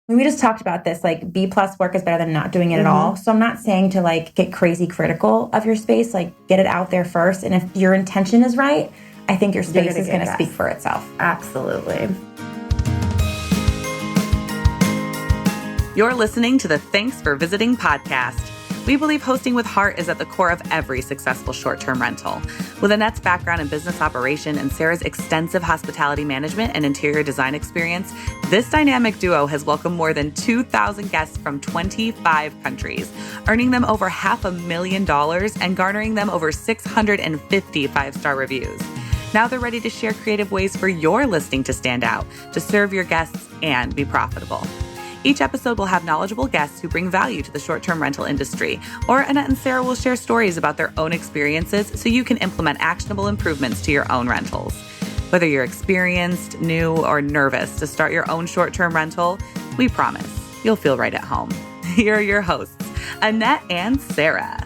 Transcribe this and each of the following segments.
we just talked about this, like B+ work is better than not doing it at all. So I'm not saying to like get crazy critical of your space, like get it out there first. And if your intention is right, I think your space is going to speak for itself. Absolutely. You're listening to the Thanks for Visiting podcast. We believe hosting with heart is at the core of every successful short-term rental. With Annette's background in business operation and Sarah's extensive hospitality management and interior design experience, this dynamic duo has welcomed more than 2,000 guests from 25 countries, earning them over $500,000 and garnering them over 650 five-star reviews. Now they're ready to share creative ways for your listing to stand out, to serve your guests, and be profitable. Each episode will have knowledgeable guests who bring value to the short-term rental industry, or Annette and Sarah will share stories about their own experiences so you can implement actionable improvements to your own rentals. Whether you're experienced, new, or nervous to start your own short-term rental, we promise you'll feel right at home. Here are your hosts, Annette and Sarah.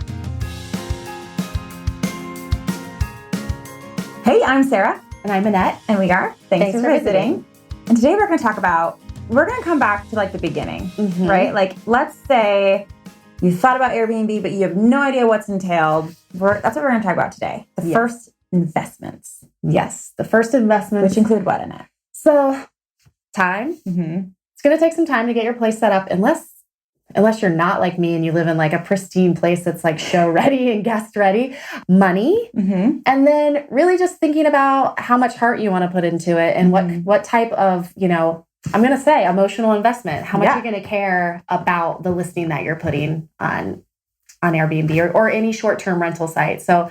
Hey, I'm Sarah. And I'm Annette. And we are Thanks for Visiting. And today we're going to come back to like the beginning, right? Like, let's say you thought about Airbnb, but you have no idea what's entailed. That's what we're going to talk about today. The first investments. Yes, the first investments. Which include what in it? So, time. It's going to take some time to get your place set up, unless you're not like me and you live in like a pristine place that's like show ready and guest ready. Money. And then really just thinking about how much heart you want to put into it and what type of, I'm going to say emotional investment. How much you're going to care about the listing that you're putting on Airbnb or any short-term rental site. So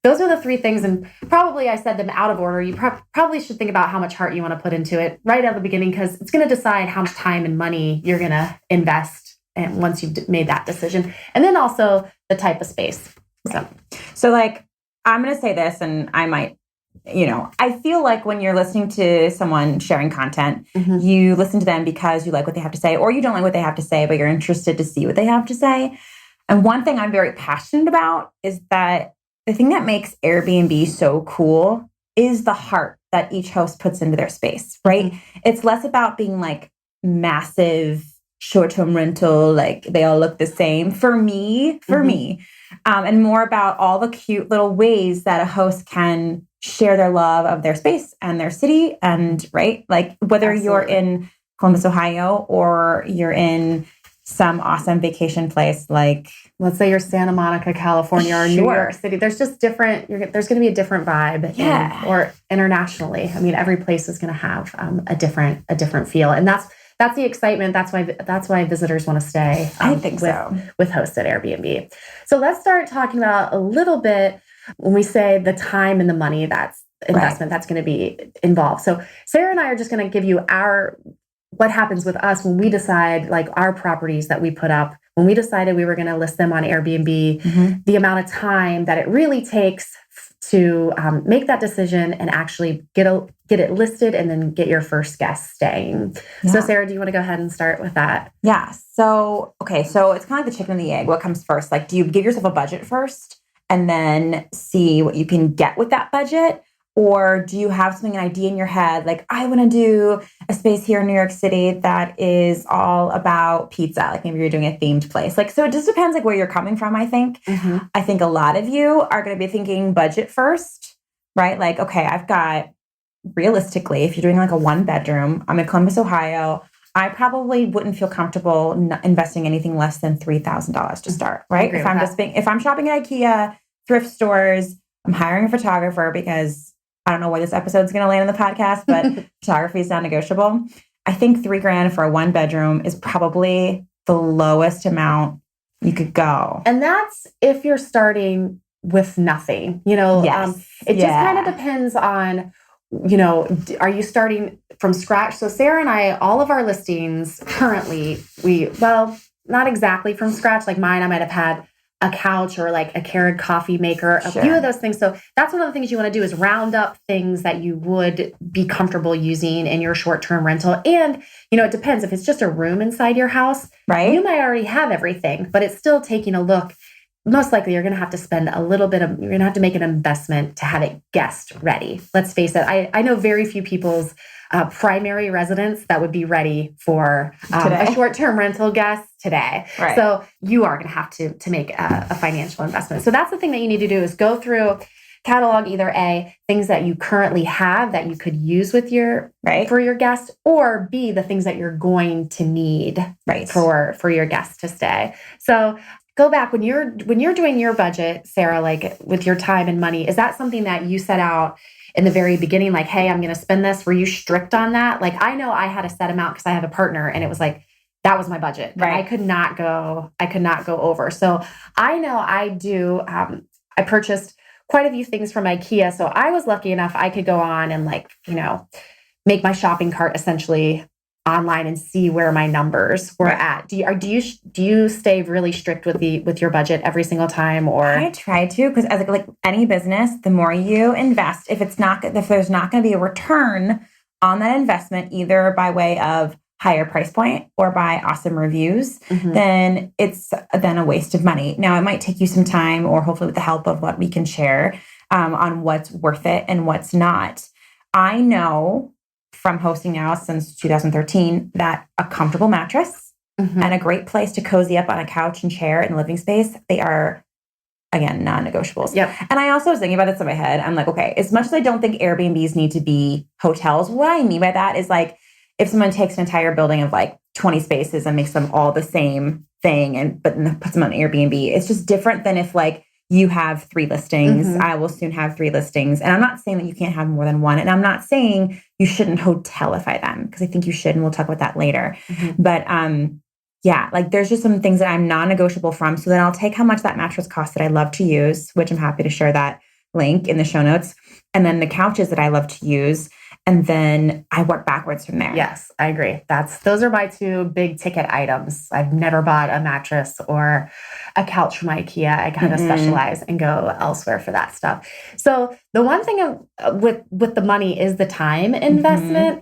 those are the three things. And probably I said them out of order. You probably should think about how much heart you want to put into it right at the beginning, because it's going to decide how much time and money you're going to invest and once you've made that decision. And then also the type of space. So like, I'm going to say this, and I might, I feel like when you're listening to someone sharing content, you listen to them because you like what they have to say, or you don't like what they have to say, but you're interested to see what they have to say. And one thing I'm very passionate about is that the thing that makes Airbnb so cool is the heart that each host puts into their space, right? It's less about being like massive short-term rental, like they all look the same for me, and more about all the cute little ways that a host can share their love of their space and their city. And right, like whether you're in Columbus, Ohio, or you're in some awesome vacation place, like let's say you're Santa Monica, California, or New York City. There's just different, there's going to be a different vibe or internationally. I mean, every place is going to have a different feel. And that's the excitement. That's why visitors want to stay. I think with hosts at Airbnb. So let's start talking about a little bit when we say the time and the money that's investment that's going to be involved. So Sarah and I are just going to give you what happens with us when we decide, like our properties that we put up, when we decided we were going to list them on Airbnb, the amount of time that it really takes to make that decision and actually get it listed and then get your first guest staying. So Sarah, do you want to go ahead and start with that? Yeah. So it's kind of like the chicken and the egg. What comes first? Like, do you give yourself a budget first and then see what you can get with that budget? Or do you have an idea in your head, like, I want to do a space here in New York City that is all about pizza. Like maybe you're doing a themed place. Like, so it just depends like where you're coming from, I think. I think a lot of you are going to be thinking budget first, right? Like, okay, I've got, realistically, if you're doing like a 1-bedroom, I'm in Columbus, Ohio, I probably wouldn't feel comfortable investing anything less than $3,000 to start, right? If I'm shopping at IKEA, thrift stores, I'm hiring a photographer because I don't know where this episode is going to land in the podcast, but photography is non-negotiable. I think $3,000 for a 1-bedroom is probably the lowest amount you could go. And that's if you're starting with nothing, it just kind of depends on, are you starting from scratch? So Sarah and I, all of our listings currently, not exactly from scratch. Like mine, I might have had a couch or like a Keurig coffee maker, a few of those things. So that's one of the things you want to do is round up things that you would be comfortable using in your short-term rental. And, it depends. If it's just a room inside your house, right? You might already have everything, but it's still taking a look most likely you're going to have to spend a little bit of, you're going to have to make an investment to have it guest ready. Let's face it. I know very few people's primary residence that would be ready for a short-term rental guest today. Right. So you are going to have to make a financial investment. So that's the thing that you need to do is go through, catalog either A, things that you currently have that you could use with your for your guest, or B, the things that you're going to need for your guest to stay. So go back when you're doing your budget, Sarah, like with your time and money, is that something that you set out in the very beginning? Like, hey, I'm going to spend this. Were you strict on that? Like, I know I had a set amount because I have a partner, and it was like, that was my budget. Right. I could not go over. So I know I do. I purchased quite a few things from IKEA. So I was lucky enough I could go on and make my shopping cart essentially online and see where my numbers were at. Do you stay really strict with your budget every single time? Or I try to, because as like any business, the more you invest, if there's not going to be a return on that investment, either by way of higher price point or by awesome reviews, then it's then a waste of money. Now, it might take you some time, or hopefully with the help of what we can share on what's worth it and what's not. I know from hosting now since 2013 that a comfortable mattress and a great place to cozy up on a couch and chair in the living space, they are, again, non-negotiables. Yep. And I also was thinking about this in my head. I'm like, okay, as much as I don't think Airbnbs need to be hotels, what I mean by that is like, if someone takes an entire building of like 20 spaces and makes them all the same thing but then puts them on Airbnb, it's just different than if like you have 3 listings. I will soon have 3 listings. And I'm not saying that you can't have more than one. And I'm not saying you shouldn't hotelify them, because I think you should. And we'll talk about that later. But yeah, like there's just some things that I'm non-negotiable from. So then I'll take how much that mattress costs that I love to use, which I'm happy to share that link in the show notes. And then the couches that I love to use. And then I work backwards from there. Yes, I agree. Those are my 2 big ticket items. I've never bought a mattress or a couch from IKEA. I kind of specialize and go elsewhere for that stuff. So the one thing with the money is the time investment.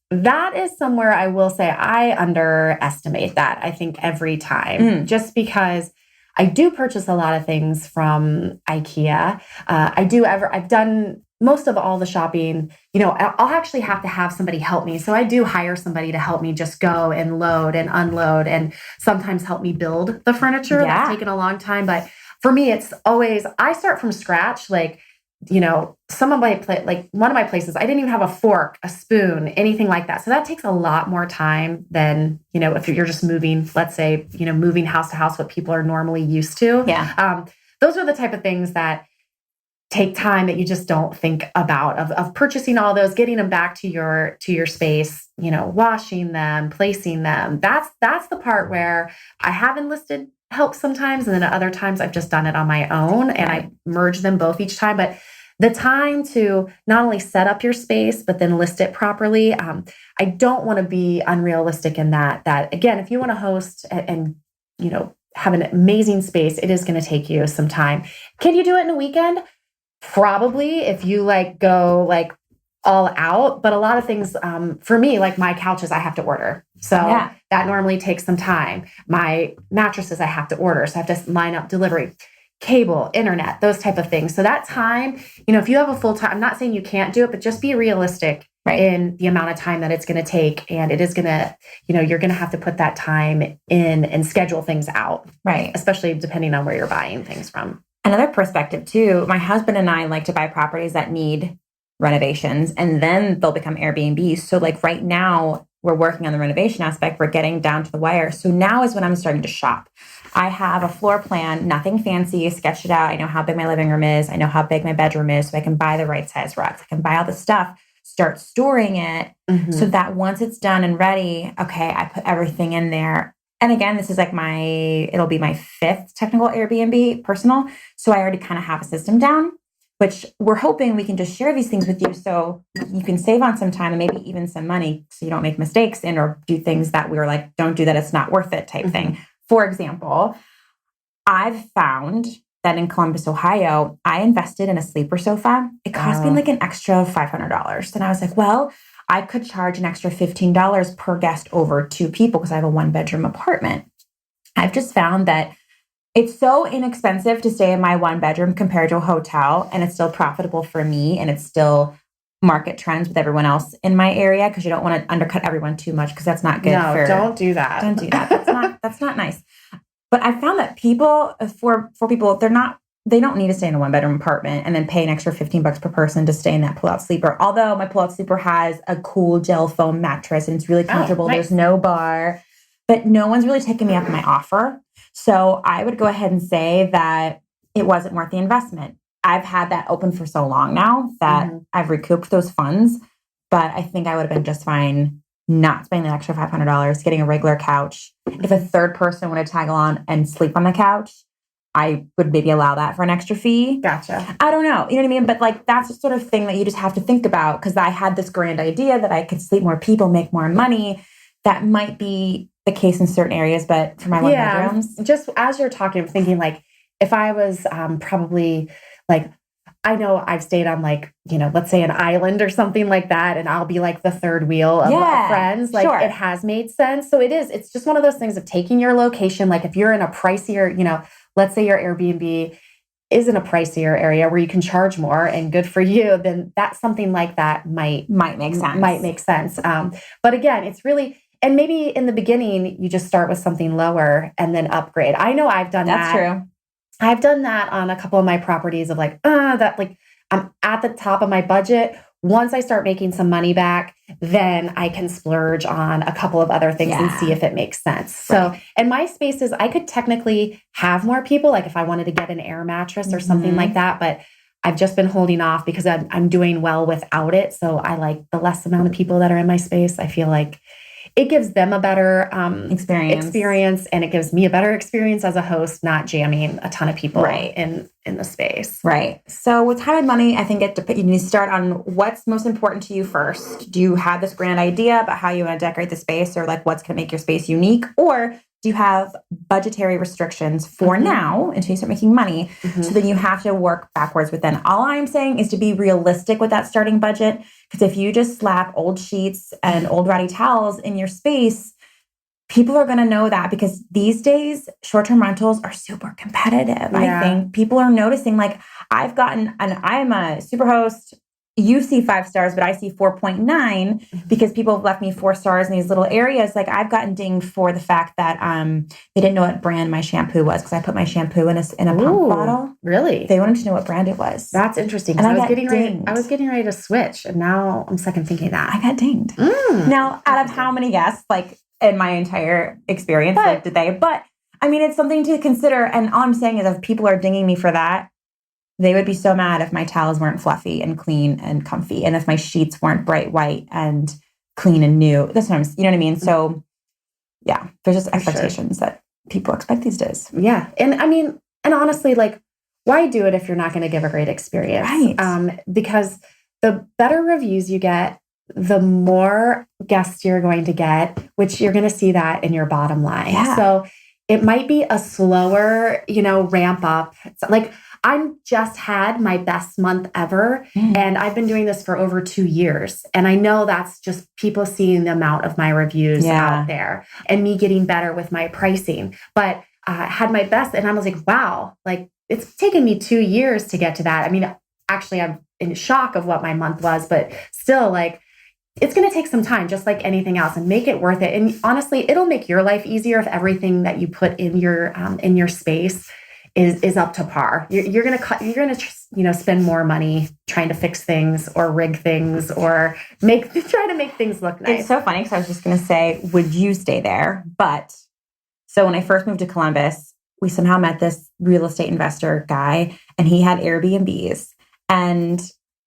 That is somewhere I will say I underestimate that, I think, every time, just because I do purchase a lot of things from IKEA. I've done most of all the shopping. I'll actually have to have somebody help me. So I do hire somebody to help me just go and load and unload, and sometimes help me build the furniture. That's taken a long time. But for me, it's always, I start from scratch. Like, some of my, one of my places, I didn't even have a fork, a spoon, anything like that. So that takes a lot more time than, if you're just moving, let's say, moving house to house, what people are normally used to. Yeah. Those are the type of things that take time that you just don't think about, of purchasing all those, getting them back to your space, washing them, placing them. That's the part where I have enlisted help sometimes. And then at other times I've just done it on my own, and I merge them both each time. But the time to not only set up your space, but then list it properly. I don't want to be unrealistic in that again, if you want to host and have an amazing space, it is going to take you some time. Can you do it in a weekend? Probably, if you go all out. But a lot of things, for me, like my couches, I have to order. So that normally takes some time. My mattresses, I have to order. So I have to line up delivery, cable, internet, those type of things. So that time, if you have a full time, I'm not saying you can't do it, but just be realistic in the amount of time that it's going to take. And it is going to, you're going to have to put that time in and schedule things out. Right. Especially depending on where you're buying things from. Another perspective too, my husband and I like to buy properties that need renovations, and then they'll become Airbnbs. So like right now we're working on the renovation aspect. We're getting down to the wire. So now is when I'm starting to shop. I have a floor plan, nothing fancy, sketched it out. I know how big my living room is. I know how big my bedroom is. So I can buy the right size rugs. I can buy all the stuff, start storing it so that once it's done and ready, okay, I put everything in there. And again, this is like it'll be my 5th technical Airbnb personal. So I already kind of have a system down, which we're hoping we can just share these things with you so you can save on some time and maybe even some money so you don't make mistakes or do things that we're like, don't do that, it's not worth it type thing. For example, I've found that in Columbus, Ohio, I invested in a sleeper sofa. It cost me like an extra $500. And I was like, well, I could charge an extra $15 per guest over 2 people because I have a 1-bedroom apartment. I've just found that It's so inexpensive to stay in my 1 bedroom compared to a hotel, and it's still profitable for me, and it's still market trends with everyone else in my area because you don't want to undercut everyone too much because that's not good. No, don't do that. Don't do that. That's not nice. But I found that people, for people, they don't need to stay in a 1 bedroom apartment and then pay an extra $15 per person to stay in that pull-out sleeper. Although my pull-out sleeper has a cool gel foam mattress and it's really comfortable. Nice. There's no bar, but no one's really taken me up on my offer. So I would go ahead and say that it wasn't worth the investment. I've had that open for so long now that I've recouped those funds, but I think I would have been just fine not spending that extra $500, getting a regular couch. If a third person wanted to tag along and sleep on the couch, I would maybe allow that for an extra fee. Gotcha. I don't know. You know what I mean? But like, that's the sort of thing that you just have to think about because I had this grand idea that I could sleep more people, make more money. That might be the case in certain areas, but for my 1 bedrooms. Just as you're talking, I'm thinking like, if I was probably like, I know I've stayed on like, let's say an island or something like that, and I'll be like the third wheel of friends. Like it has made sense. So it's just one of those things of taking your location. Like if you're in a pricier, let's say your Airbnb is in a pricier area where you can charge more and good for you, then that's something like that might make sense. But again, it's really, and maybe in the beginning, you just start with something lower and then upgrade. I know I've done that. That's true. I've done that on a couple of my properties of like, I'm at the top of my budget. Once I start making some money back, then I can splurge on a couple of other things and see if it makes sense. Right. So, and my spaces, I could technically have more people, like if I wanted to get an air mattress or something like that, but I've just been holding off because I'm doing well without it. So I like the less amount of people that are in my space. I feel like it gives them a better experience, and it gives me a better experience as a host, not jamming a ton of people in the space. Right. So with time and money, I think you need to start on what's most important to you first. Do you have this grand idea about how you want to decorate the space or like what's going to make your space unique? Or do you have budgetary restrictions for now until you start making money? So then you have to work backwards within. All I'm saying is to be realistic with that starting budget. Because if you just slap old sheets and old ratty towels in your space, people are going to know that because these days, short-term rentals are super competitive. I think people are noticing, like I'm a super host. You see 5 stars, but I see 4.9 because people have left me 4 stars in these little areas. Like I've gotten dinged for the fact that they didn't know what brand my shampoo was because I put my shampoo in a pump bottle. Really? They wanted to know what brand it was. That's interesting. And I was getting ready to switch, and now I'm second thinking that. I got dinged. Now, out of how many guests, like in my entire experience, did they? But I mean, it's something to consider. And all I'm saying is, if people are dinging me for that, they would be so mad if my towels weren't fluffy and clean and comfy, and if my sheets weren't bright white and clean and new. That's what you know what I mean? So, yeah, there's just expectations that people expect these days. Yeah, and I mean, and honestly, like, why do it if you're not going to give a great experience? Right. Because the better reviews you get, the more guests you're going to get, which you're going to see that in your bottom line. Yeah. So it might be a slower, ramp up. It's like I just had my best month ever, and I've been doing this for over 2 years. And I know that's just people seeing the amount of my reviews out there and me getting better with my pricing. But I had my best, and I was like, wow, like it's taken me 2 years to get to that. I mean, actually, I'm in shock of what my month was, but still, like, it's going to take some time, just like anything else, and make it worth it. And honestly, it'll make your life easier if everything that you put in your space is up to par. You're going to spend more money trying to fix things or rig things or try to make things look nice. It's so funny because I was just going to say, would you stay there? But so when I first moved to Columbus, we somehow met this real estate investor guy, and he had Airbnbs, and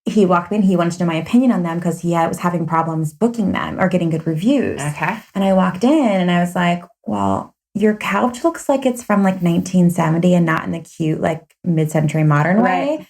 he walked in, he wanted to know my opinion on them because he was having problems booking them or getting good reviews. Okay. And I walked in and I was like, well, your couch looks like it's from like 1970 and not in the cute, like mid-century modern way.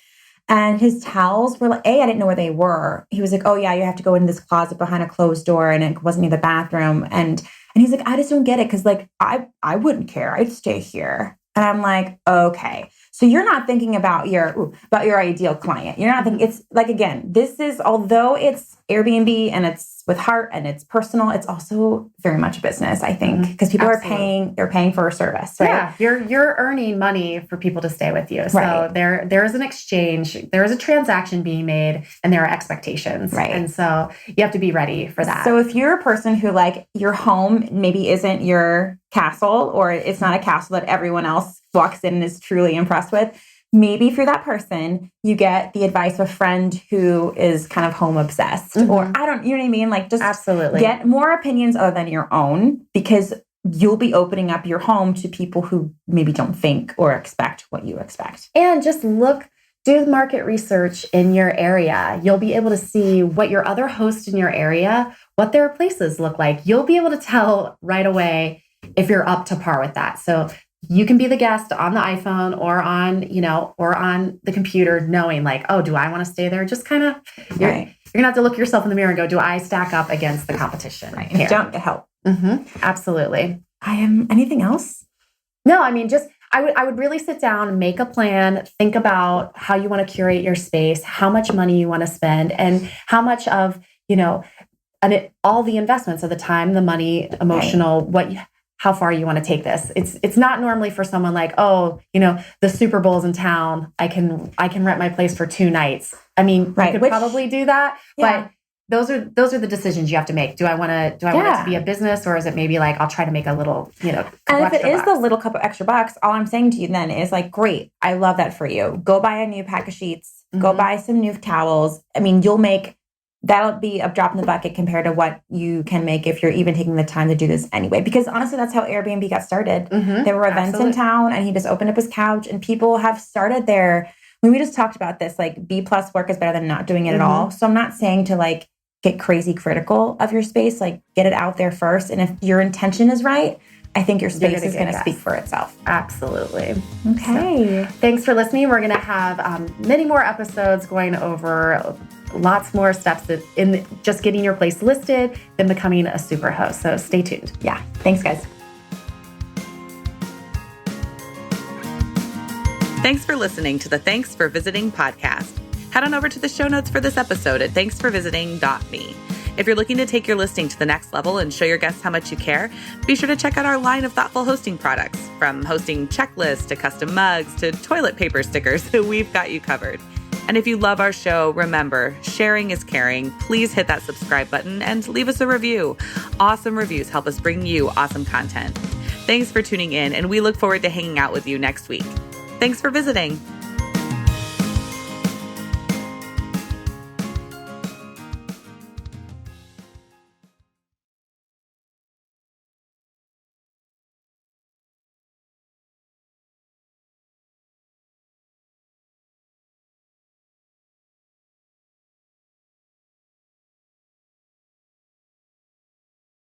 And his towels were like, I didn't know where they were. He was like, oh yeah, you have to go in this closet behind a closed door, and it wasn't near the bathroom. And he's like, I just don't get it. Cause like, I wouldn't care. I'd stay here. And I'm like, okay. So you're not thinking about your ideal client. You're not thinking, it's like, again, this is, although it's Airbnb and it's with heart and it's personal, it's also very much a business, I think, because people they're paying for a service, right? Yeah, you're earning money for people to stay with you. So Right. there is an exchange, there is a transaction being made, and there are expectations. Right. And so you have to be ready for that. So if you're a person who like your home maybe isn't your castle, or it's not a castle that everyone else walks in and is truly impressed with, maybe for that person, you get the advice of a friend who is kind of home obsessed, or you know what I mean? Like just absolutely get more opinions other than your own, because you'll be opening up your home to people who maybe don't think or expect what you expect. And just do market research in your area. You'll be able to see what your other hosts in your area, what their places look like. You'll be able to tell right away if you're up to par with that. So you can be the guest on the iPhone or on the computer, knowing like, oh, do I want to stay there? Just kind of, you're going to have to look yourself in the mirror and go, do I stack up against the competition? Right. And don't get help. Absolutely. Anything else? No, I mean, I would really sit down, make a plan, think about how you want to curate your space, how much money you want to spend, and how much of, all the investments of the time, the money, emotional, how far you want to take this. It's not normally for someone like, oh, the Super Bowl's in town. I can rent my place for 2 nights. I mean, you could probably do that, but those are the decisions you have to make. Do I want it to be a business, or is it maybe like I'll try to make a little, and if it is the little couple extra bucks, all I'm saying to you then is like, great, I love that for you. Go buy a new pack of sheets. Go buy some new towels. I mean, that'll be a drop in the bucket compared to what you can make if you're even taking the time to do this anyway. Because honestly, that's how Airbnb got started. There were events in town and he just opened up his couch and people have started there. I mean, we just talked about this, like B+ work is better than not doing it at all. So I'm not saying to like get crazy critical of your space, like get it out there first. And if your intention is right, I think your space is going to speak for itself. Absolutely. Okay. So, thanks for listening. We're going to have many more episodes going over lots more steps in just getting your place listed, then becoming a super host. So stay tuned. Yeah. Thanks, guys. Thanks for listening to the Thanks for Visiting podcast. Head on over to the show notes for this episode at thanksforvisiting.me. If you're looking to take your listing to the next level and show your guests how much you care, be sure to check out our line of thoughtful hosting products. From hosting checklists to custom mugs to toilet paper stickers, we've got you covered. And if you love our show, remember, sharing is caring. Please hit that subscribe button and leave us a review. Awesome reviews help us bring you awesome content. Thanks for tuning in, and we look forward to hanging out with you next week. Thanks for visiting.